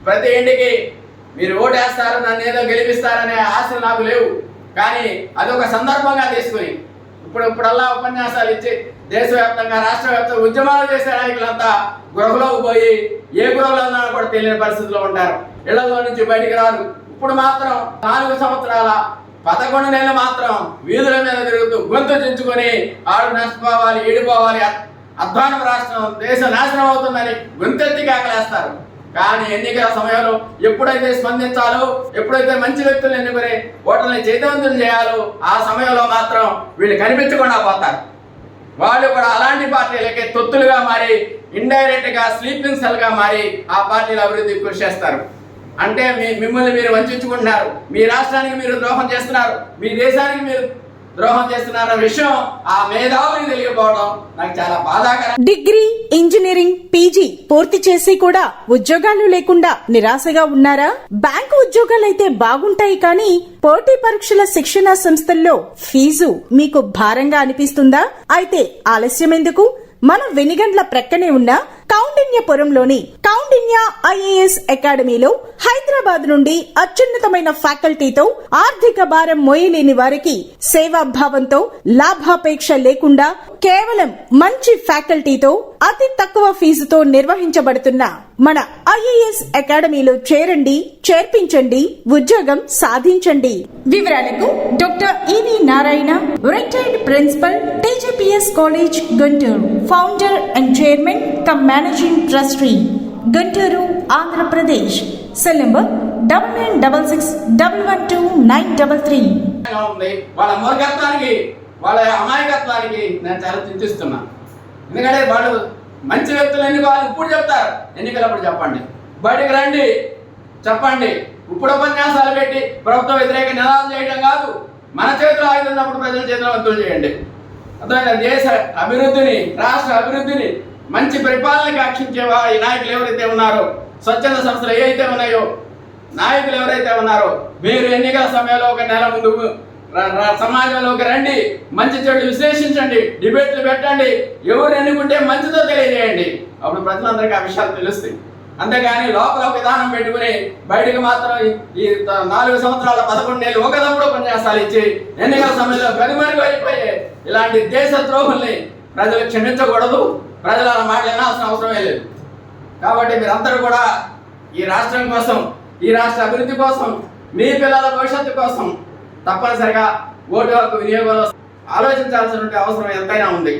ప్రతి ఇంటికి మీరు ఓటేస్తారు, నన్ను ఏదో గెలిపిస్తారనే ఆశలు నాకు లేవు. కానీ అదొక సందర్భంగా తీసుకుని ఇప్పుడల్లా ఉపన్యాసాలు ఇచ్చి దేశవ్యాప్తంగా రాష్ట్ర వ్యాప్తంగా ఉద్యమాలు చేసే నాయకులంతా గృహలోకి పోయి ఏ గృహలో కూడా తెలియని పరిస్థితిలో ఉంటారు. ఇళ్లలో నుంచి బయటికి రారు. ఇప్పుడు మాత్రం 4 సంవత్సరాల 11 నెలలు మాత్రం వీధుల మీద తిరుగుతూ గొంతు చించుకొని ఆడు నష్టపోవాలి, ఈడిపోవాలి, అధ్వానం రాష్ట్రం దేశ నాశనం అవుతుందని గొంతెత్తి కేకలేస్తారు. కానీ ఎన్నికల సమయంలో ఎప్పుడైతే స్పందించాలో, ఎప్పుడైతే మంచి వ్యక్తులు ఎన్నుకొని ఓటర్ని చైతన్యవంతులు చేయాలో ఆ సమయంలో మాత్రం వీళ్ళు కనిపించకుండా పోతారు. వాళ్ళు కూడా అలాంటి పార్టీలకే తొత్తులుగా మారి, ఇండైరెక్ట్ గా స్లీపింగ్ సెల్ గా మారి ఆ పార్టీల అభివృద్ధికి కృషి చేస్తారు. అంటే మిమ్మల్ని మీరు వంచుకుంటున్నారు, మీ రాష్ట్రానికి మీరు ద్రోహం చేస్తున్నారు, మీ దేశానికి మీరు ద్రోహం చేస్తున్న విషయం ఆ మేధావులకు తెలియకపోవడం నాకు చాలా బాధాకరం. డిగ్రీ, ఇంజనీరింగ్, పీజీ పూర్తి చేసి కూడా ఉద్యోగాలు లేకుండా నిరాశగా ఉన్నారా? బ్యాంకు ఉద్యోగాలైతే బాగుంటాయి, కానీ పోటీ పరీక్షల శిక్షణా సంస్థల్లో ఫీజు మీకు భారంగా అనిపిస్తుందా? అయితే ఆలస్యం ఎందుకు? మన వెనిగండ్ల ప్రక్కనే ఉన్న కౌండిన్యపురంలోని కౌండిన్య ఐఏఎస్ అకాడమీలో హైదరాబాద్ నుండి అత్యున్నతమైన ఫ్యాకల్టీతో ఆర్థిక భారం మోయలేని వారికి సేవాభావంతో లాభాపేక్ష లేకుండా కేవలం మంచి ఫ్యాకల్టీతో అతి తక్కువ ఫీజుతో నిర్వహించబడుతున్న మన ఐఏఎస్ అకాడమీలో చేరండి, చేర్పించండి, ఉద్యోగం సాధించండి. వివరాలకు doctor E V Narayana, retired principal, TGPS college, Guntur, founder and chairman cum managing trustee, Guntur, Andhra Pradesh. Cell number 9966112933. వాళ్ళ మూర్ఖత్వానికి, వాళ్ళ అమాయకత్వానికి నేను చాలా చింతిస్తున్నా. ఎందుకంటే వాళ్ళు మంచి వ్యక్తులు వాళ్ళు ఇప్పుడు చెప్తారు, ఎన్నికలప్పుడు చెప్పండి, బయటకు రండి, చెప్పండి. ఇప్పుడు ఉపన్యాసాలు పెట్టి ప్రభుత్వ వ్యతిరేక నినాదాలు చేయడం కాదు, మన చేతిలో ఆయుధం ఉన్నప్పుడు ప్రజల చేతిలో వంతులు చేయండి. అర్థమైనా? దేశ అభివృద్ధిని, రాష్ట్ర అభివృద్ధిని, మంచి పరిపాలనకి ఆక్షించే ఈ నాయకులు ఎవరైతే ఉన్నారో, స్వచ్ఛంద సంస్థలు ఏవైతే ఉన్నాయో, నాయకులు ఎవరైతే ఉన్నారో, మీరు ఎన్నికల సమయంలో ఒక నెల ముందు సమాజంలోకి రండి, మంచి చెడు విశ్లేషించండి, డిబేట్లు పెట్టండి, ఎవరు ఎన్నుకుంటే మంచితో తెలియజేయండి. అప్పుడు ప్రజలందరికీ ఆ విషయాలు తెలుస్తాయి. అంతేగాని లోపల విధానం పెట్టుకుని బయటకు మాత్రం ఈ 4 సంవత్సరాల 11 నెలలు ఒకదప్పుడు ఉపన్యాసాలు ఇచ్చి ఎన్నికల సమయంలో గదిమరుగు అయిపోయే ఇలాంటి దేశ ద్రోహుల్ని ప్రజలు క్షమించకూడదు. ప్రజలు అలా మాటలు వినాల్సిన అవసరమే లేదు. కాబట్టి మీరందరూ కూడా ఈ రాష్ట్రం కోసం, ఈ రాష్ట్ర అభివృద్ధి కోసం, మీ పిల్లల భవిష్యత్తు కోసం తప్పనిసరిగా ఓటు హక్కు వినియోగంలో ఆలోచించాల్సిన అవసరం ఎంతైనా ఉంది.